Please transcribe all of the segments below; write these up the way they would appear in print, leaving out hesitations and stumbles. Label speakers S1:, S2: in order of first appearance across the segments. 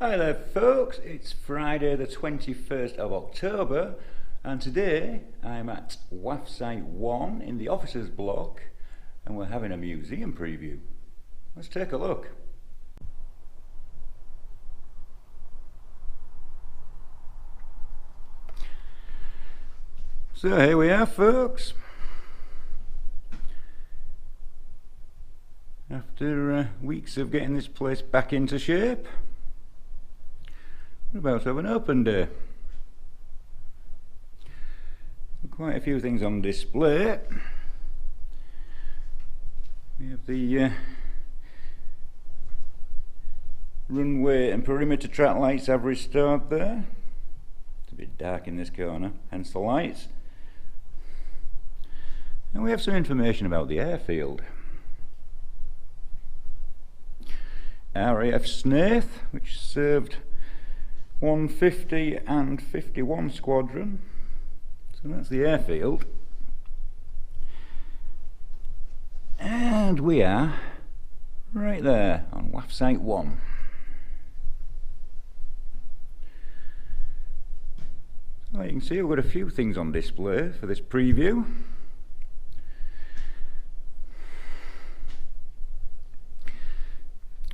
S1: Hi there folks, it's Friday the 21st of October and today I'm at WAAF Site 1 in the officers block and we're having a museum preview. Let's take a look. So here we are folks. After weeks of getting this place back into shape, we're about to have an open day. Quite a few things on display. We have the runway and perimeter track lights I've restored there. It's a bit dark in this corner, hence the lights. And we have some information about the airfield. RAF Snaith, which served 150 and 51 Squadron. So that's the airfield. And we are right there on WAAF Site 1. So you can see we've got a few things on display for this preview.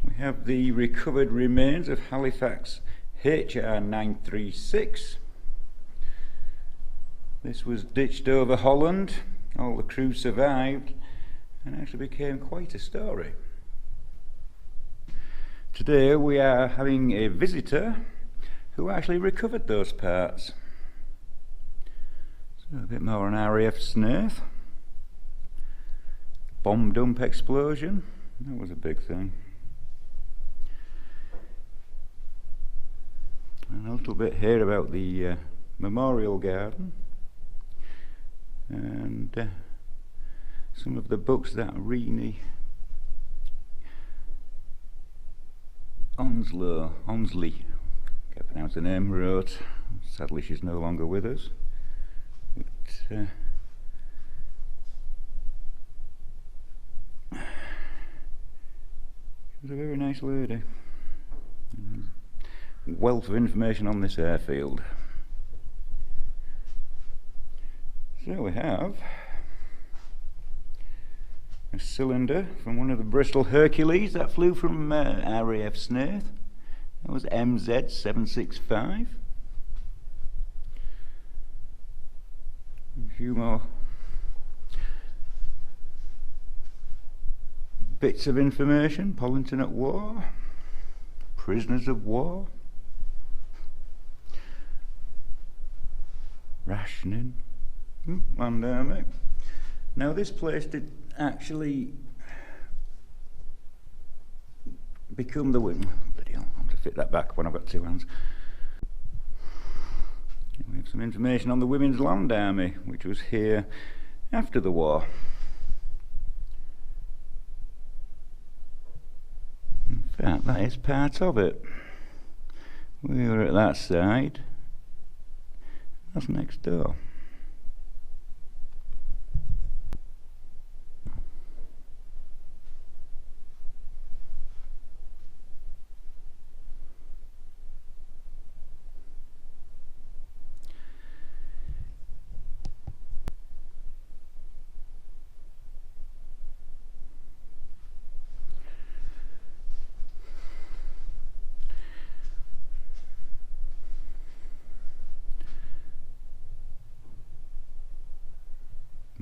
S1: We have the recovered remains of Halifax HR 936. This was ditched over Holland. All the crew survived and actually became quite a story. Today we are having a visitor who actually recovered those parts. So a bit more on RAF Snaith. Bomb dump explosion, that was a big thing. And a little bit here about the memorial garden and some of the books that Renee Onsley, can't pronounce the name, wrote. Sadly she's no longer with us, but she was a very nice lady. Wealth of information on this airfield. So we have a cylinder from one of the Bristol Hercules that flew from RAF Snaith. That was MZ765. A few more bits of information. Pollington at war, prisoners of war, rationing, Land Army. Now this place did actually become the wing. Bloody hell, I'll have to fit that back when I've got two hands. We have some information on the Women's Land Army, which was here after the war. In fact, that is part of it. We were at that side. That's next door.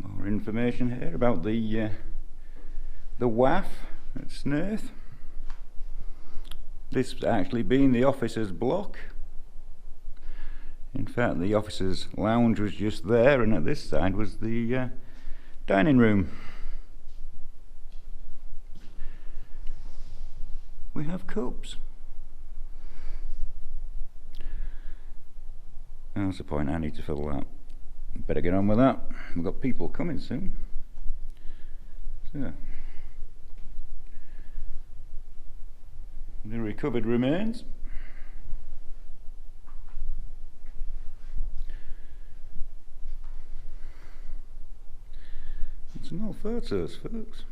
S1: More information here about the WAAF at Snaith. This actually being the officers' block. In fact, the officers' lounge was just there, and at this side was the dining room. We have cups. That's the point, I need to fill that. Better get on with that. We've got people coming soon. So, the recovered remains. And some more photos, folks.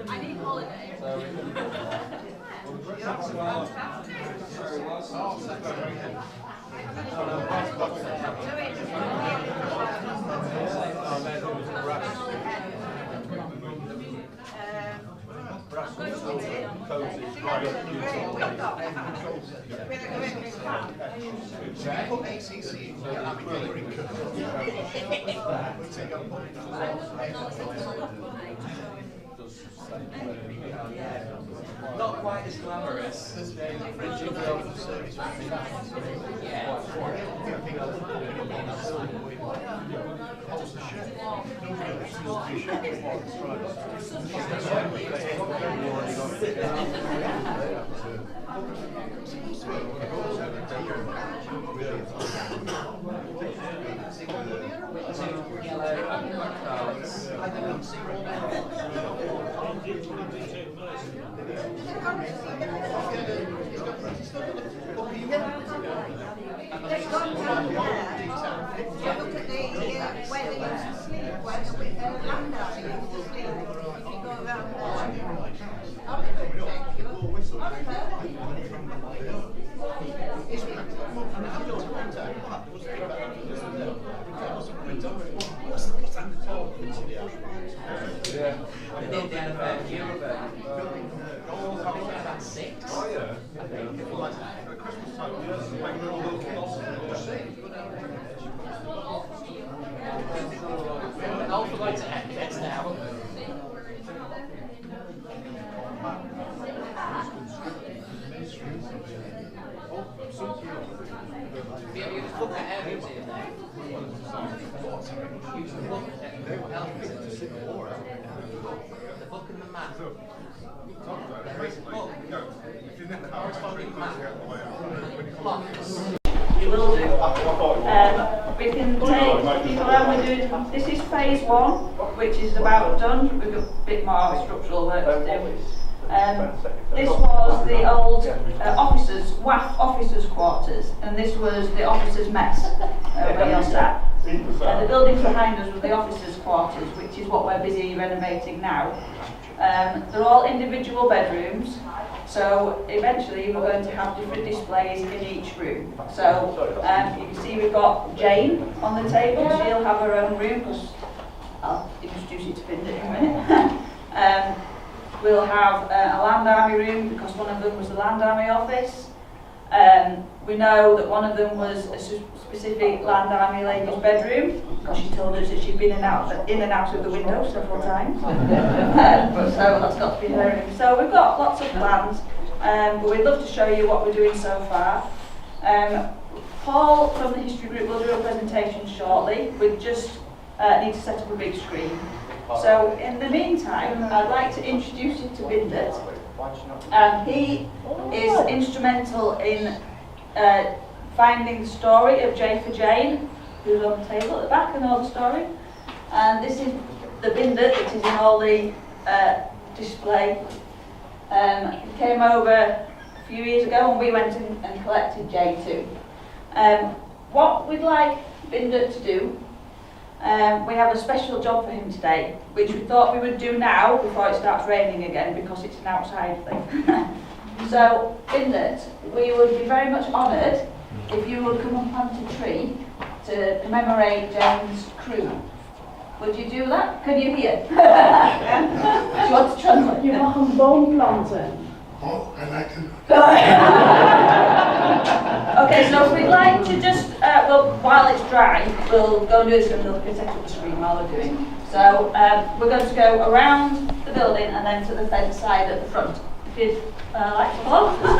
S2: I need holiday.
S3: Not quite as glamorous as
S4: You will do. We can take people around. We're doing, this is phase one, which is about done. We've got a bit more structural work to do. This was the old officers, WAAF officers' quarters, and this was the officers' mess where you're sat. The buildings behind us were the officers' quarters, which is what we're busy renovating now. They're all individual bedrooms, so eventually we're going to have different displays in each room. So you can see we've got Jane on the table. She'll have her own room because I'll introduce you to Binda in a minute. We'll have a Land Army room because one of them was the Land Army office. We know that one of them was a specific Land Army lady's bedroom because she told us that she'd been in and out of the window several times. So that's got to be her room. So we've got lots of plans, but we'd love to show you what we're doing so far. Paul from the history group will do a presentation shortly. We just need to set up a big screen. So in the meantime, I'd like to introduce you to Bindit. He is instrumental in finding the story of J for Jane, who's on the table at the back and all the story. And this is the Bindit that is in all the display. He came over a few years ago and we went in and collected Jane too. What we'd like Bindit to do, we have a special job for him today, which we thought we would do now before it starts raining again because it's an outside thing. So, Bindit, we would be very much honoured if you would come and plant a tree to commemorate Jane's crew. Would you do that? Can you hear? Do you want to translate?
S5: You mag een boom planten.
S6: Oh, I like to.
S4: Okay, so we'd like to just, well, while it's dry, we'll go and do this and we'll set up the screen while we're doing. So we're going to go around the building and then to the fence side at the front. If you'd like to follow.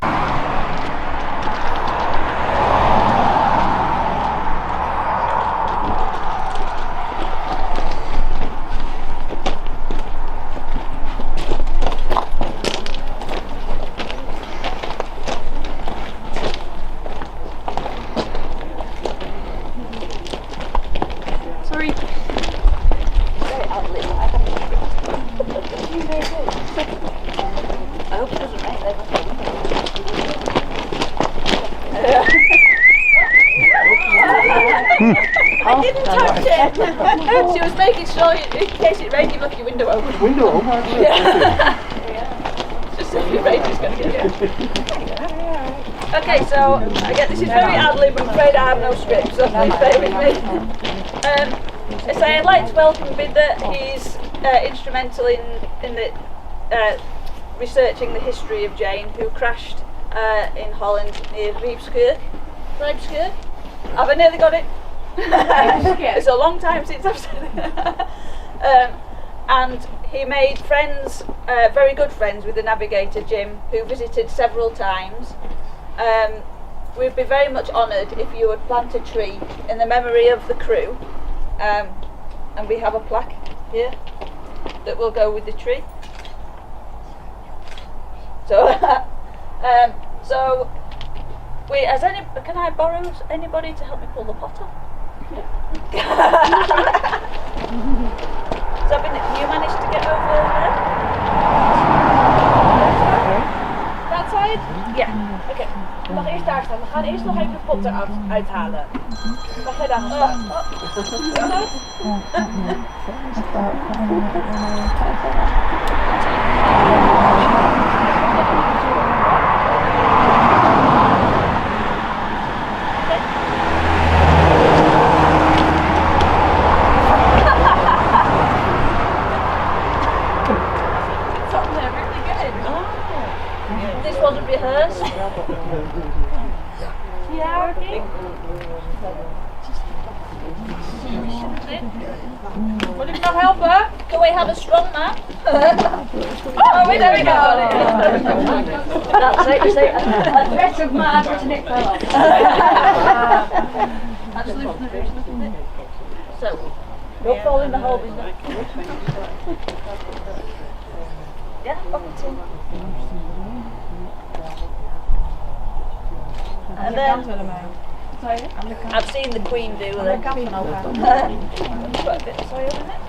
S4: I hope it doesn't rain.
S2: I didn't touch it. She was making sure in case it rained, you left your window open.
S6: Window open?
S2: Just if it rains, it's going to get it. Okay, so again, this is very ad-lib. I'm afraid I have no script, so please bear with me. So I'd like to welcome Bidder. He's instrumental in the researching the history of Jane, who crashed in Holland near Rijpskirk. Have I nearly got it? It's a long time since I've said it. And he made friends, very good friends, with the navigator Jim, who visited several times. We'd be very much honoured if you would plant a tree in the memory of the crew, and we have a plaque here that will go with the tree. So, can I borrow anybody to help me pull the pot up? So, you managed to get over there?
S7: Dat side?
S2: Ja.
S7: Oké, je mag eerst daar staan. We gaan eerst nog even de pot eruit uithalen. Mag jij daar gaan staan?
S2: This wasn't rehearsed.
S7: Ja, oké. Moet ik nog helpen?
S2: Can we have a strong man? Oh, wait, there we go. That's it. A threat of mad to Nick fell off. Actually, so, don't fall in the hole. Yeah, up and in. And then, I've seen the Queen do with it. Quite a bit of soil in it.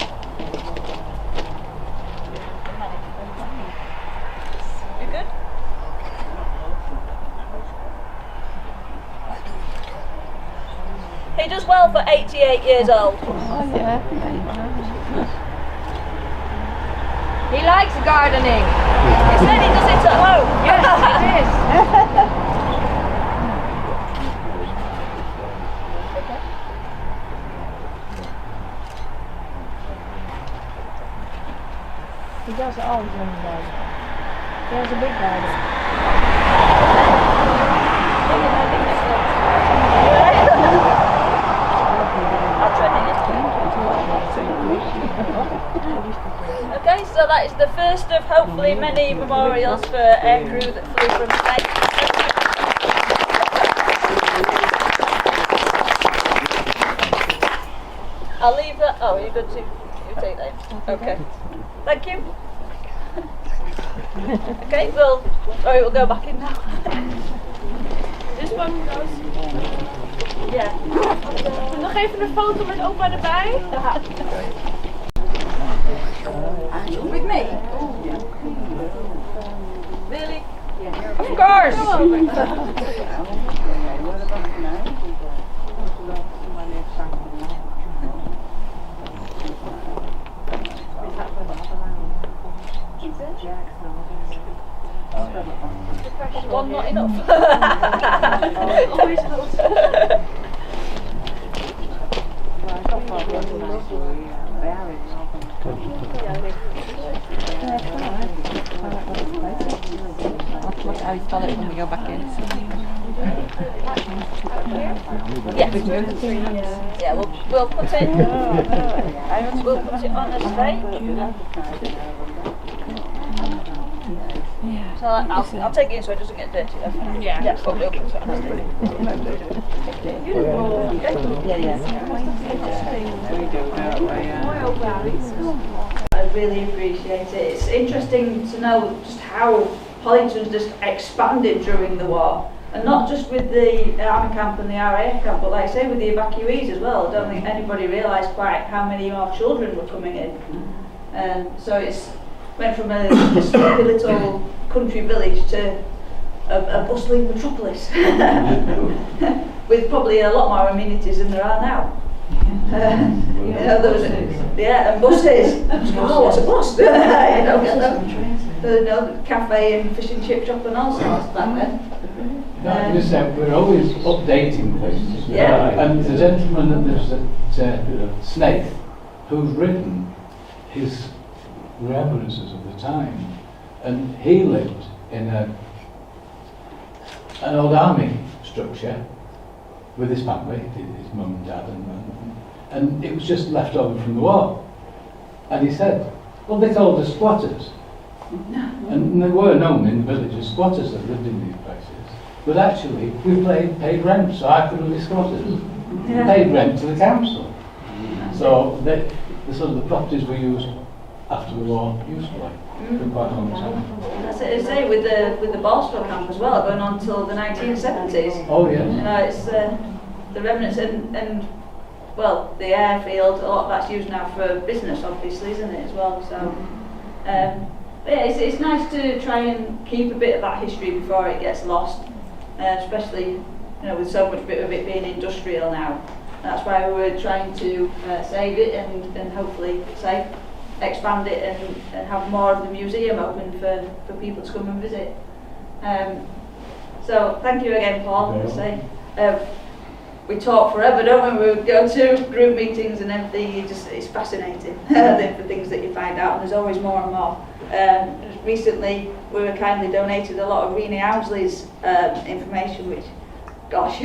S2: You good? He does well for 88 years old.
S7: He likes gardening.
S2: He said he does it at home.
S7: Yes, it is.
S5: He does it all when he does it. He has a big garden.
S2: Okay, so that is the first of hopefully many memorials for aircrew that flew from Snaith. I'll leave that. Oh, are you good to? You take that. Okay. Thank you. Okay, we'll go back in now.
S7: This one goes.
S2: Yeah.
S7: Nog even een foto met opa erbij.
S2: With me? Really?
S7: Of course.
S2: One not enough.
S8: Look how you spell it when we go back in.
S2: Yeah, we'll put it. We'll put it on a tray. So I'll take it in so it doesn't get dirty.
S7: Yeah.
S2: Yeah, but we'll put it on a tray. I really appreciate it. It's interesting to know just how Hollington's just expanded during the war. And not just with the army camp and the RAF camp, but like I say, with the evacuees as well. I don't think anybody realised quite how many more children were coming in. So it's went from a sleepy little country village to a bustling metropolis.
S4: with probably a lot more amenities than there are now. You know, there was, and buses. Oh, what's a bus? You know, cafe and fish and chip shop and all sorts back then.
S6: We're always updating places.
S4: Yeah.
S6: And the gentleman that lives at Snaith, who's written his reminiscences of the time, and he lived in an old army structure with his family, his mum and dad, and it was just left over from the war. And he said, well, they called us squatters. And there were known in the village as squatters that lived in these places. But actually, we paid rent, so I couldn't be squatters. We paid rent to the council. So the sort of the properties we used after the war usefully for quite a long time.
S4: That's it, I say, with the Borstal camp as well, going on till the 1970s.
S6: Oh yes.
S4: You know, it's the remnants and well, the airfield, a lot of that's used now for business, obviously, isn't it, as well? So, but yeah, it's nice to try and keep a bit of that history before it gets lost, especially, you know, with so much bit of it being industrial now. That's why we were trying to save it and hopefully expand it and have more of the museum open for people to come and visit. So thank you again, Paul. We talk forever, don't we? We go to group meetings and everything. It's fascinating the things that you find out, and there's always more and more. Recently, we were kindly donated a lot of Renee Owsley's information, which, gosh,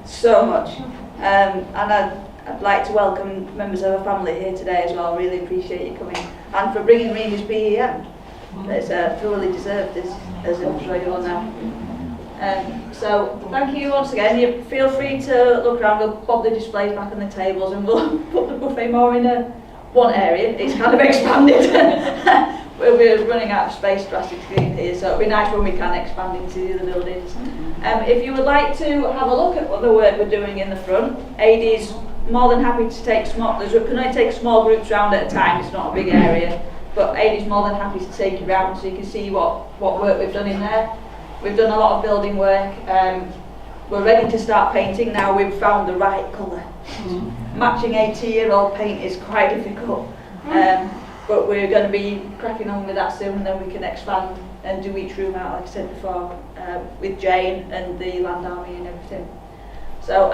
S4: so much. And I'd like to welcome members of our family here today as well. Really appreciate you coming and for bringing Renee's BEM. It's thoroughly deserved, as I'm sure you all know. So thank you once again. You feel free to look around. We'll pop the displays back on the tables and we'll put the buffet more in one area. It's kind of expanded. We're running out of space drastically here, so it'll be nice when we can expand into the other buildings. If you would like to have a look at what the work we're doing in the front, AD's more than happy to take we can only take small groups round at a time. It's not a big area, but AD's more than happy to take you round so you can see what work we've done in there. We've done a lot of building work. We're ready to start painting now. We've found the right colour. Matching 80-year-old paint is quite difficult, but we're going to be cracking on with that soon, and then we can expand and do each room out, like I said before, with Jane and the Land Army and everything. So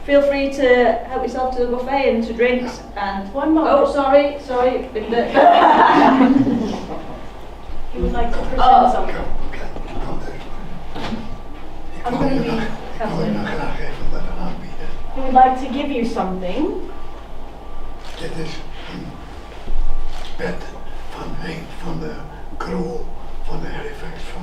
S4: feel free to help yourself to the buffet and to drinks. And
S7: one more.
S4: Oh, sorry, Linda.
S7: You would like to present something?
S9: Ik wil je nog graag even wat aanbieden.
S7: We would like to give you something.
S9: Dit is een bed van een van de crew van de Halifax van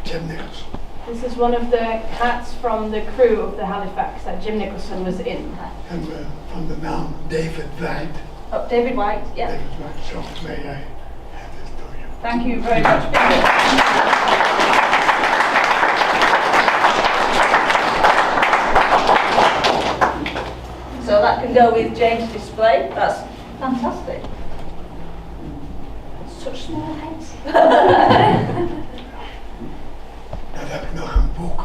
S9: Jim Nicholson.
S7: This is one of the hats from the crew of the Halifax that Jim Nicholson was in.
S9: En van de naam David White.
S4: Oh, David White, yeah.
S9: David White, so may I hand this to you.
S4: Thank you very much. So that can go with Jane's display. That's fantastic. Such small heads.
S9: Dan heb ik nog een boek.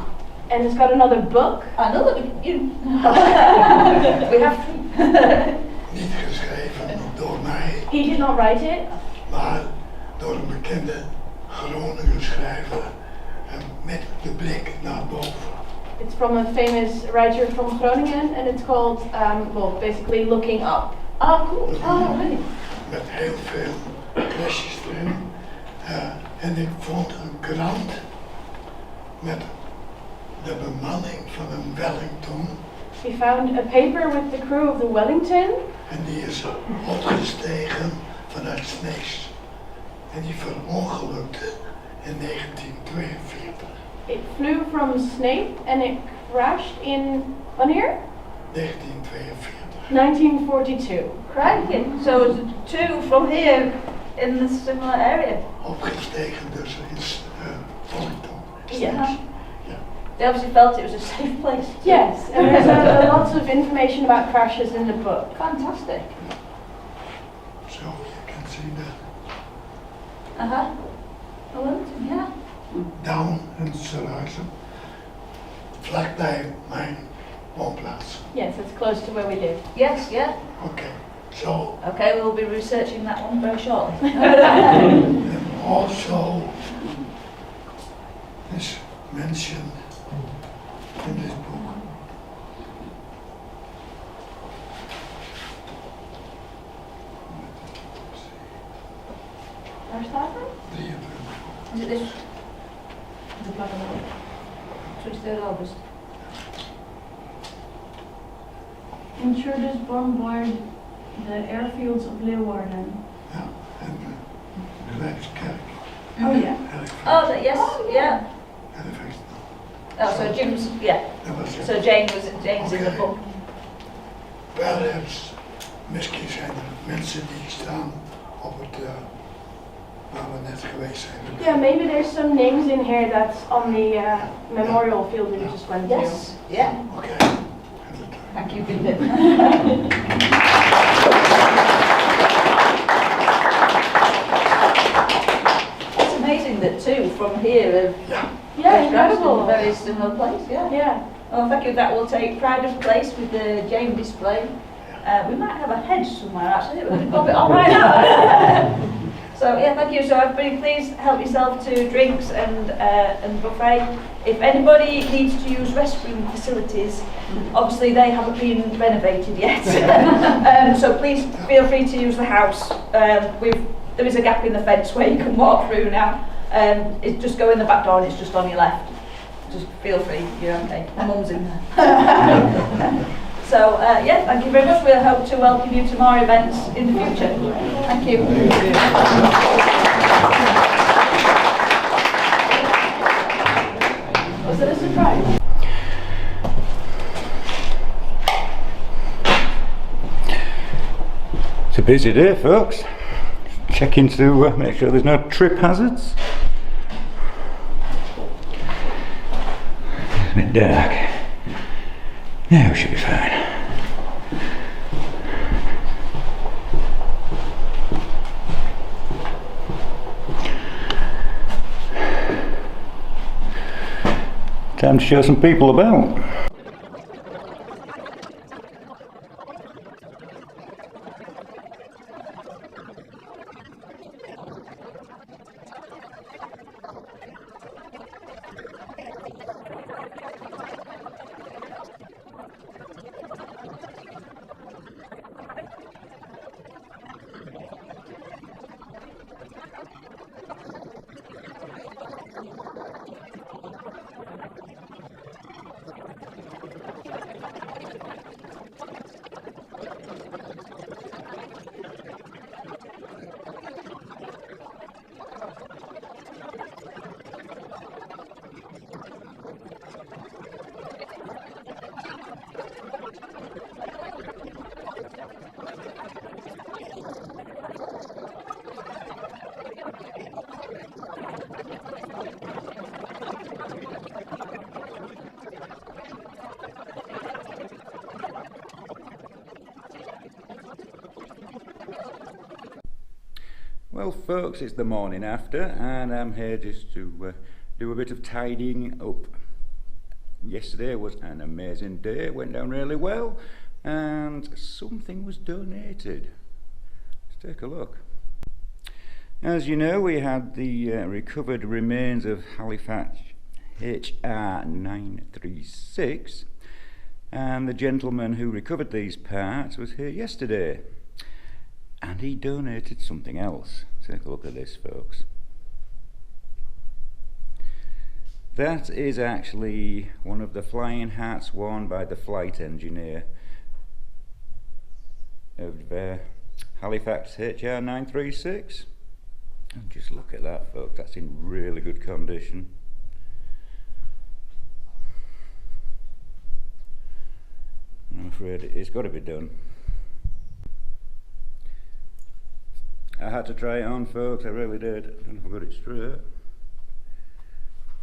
S7: And it's got another book.
S4: Another we have three.
S9: Niet geschreven door mij,
S7: He did not write it,
S9: maar door een bekende Groninger schrijver met de blik naar boven.
S7: it's from a famous writer from Groningen, and it's called, well, basically looking up.
S4: Oh, cool. Oh, really?
S9: Met heel veel lesjes erin. En ik vond een krant met de bemanning van een Wellington.
S7: We found a paper with the crew of the Wellington.
S9: En die is opgestegen vanuit Snaith. En die verongelukte in 1942.
S7: It flew from Snaith and it crashed in, wanneer?
S9: 1942.
S7: 1942.
S4: Crikey. So it's two from here in the similar area.
S9: Opgestegen dus in Wellington.
S7: Yeah.
S4: They obviously felt it was a safe place.
S7: Yes, and there's lots of information about crashes in the book.
S4: Fantastic.
S9: So you can see
S4: Wellington, yeah.
S9: Down in Sluizen. vlak bij mijn woonplaats.
S7: Yes, it's close to where we live.
S2: Yes, yeah.
S9: Oké, zo.
S2: Okay, we'll be researching that one very shortly.
S9: And also is mentioned in this book.
S7: Waar staat het?
S9: 23.
S2: Is it this? The black and white. 23rd August.
S5: Intruders bombard the airfields of Leeuwarden.
S9: Ja, en de Rijkskerk.
S5: Oh yeah.
S2: Oh, yes, yeah.
S9: Renovation.
S2: Oh, so Jim's, yeah.
S9: Dat was het.
S2: So James in the book.
S9: Perhaps, misschien zijn er mensen die staan op het, waar we net geweest zijn.
S5: Yeah, maybe there's some names in here that's on the memorial field we just went to.
S2: Yes, yeah.
S9: Oké.
S2: Thank you, Philip. It's amazing that two from here have
S5: Yeah, incredible.
S2: in a very similar place, yeah.
S5: Yeah.
S2: Well, thank you. That will take pride of place with the Jane display. We might have a hedge somewhere actually. We could pop it on right now. So yeah, thank you. So everybody, please help yourself to drinks and buffet. If anybody needs to use restroom facilities, obviously they haven't been renovated yet. So please feel free to use the house. There is a gap in the fence where you can walk through now. It's just go in the back door and it's just on your left. Just feel free, you're okay. My mum's in there. So yeah, thank you very much. We'll hope to welcome you to more events in the future. Thank you. Was it a surprise?
S1: It's a busy day, folks. Checking to make sure there's no trip hazards. It's a bit dark. Yeah, we should be fine. Time to show some people about. Well folks, it's the morning after and I'm here just to do a bit of tidying up. Yesterday was an amazing day, it went down really well and something was donated. Let's take a look. As you know, we had the recovered remains of Halifax HR 936 and the gentleman who recovered these parts was here yesterday. And he donated something else. Take a look at this, folks. That is actually one of the flying hats worn by the flight engineer of Halifax HR 936. And just look at that, folks. That's in really good condition. I'm afraid it's got to be done. I had to try it on, folks, I really did. I don't know if I got it straight.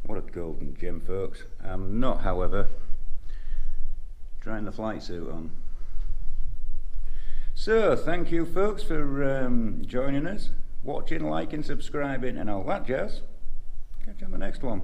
S1: What a golden gem, folks. I'm not, however, trying the flight suit on. So, thank you, folks, for joining us, watching, liking, subscribing, and all that jazz. Catch you on the next one.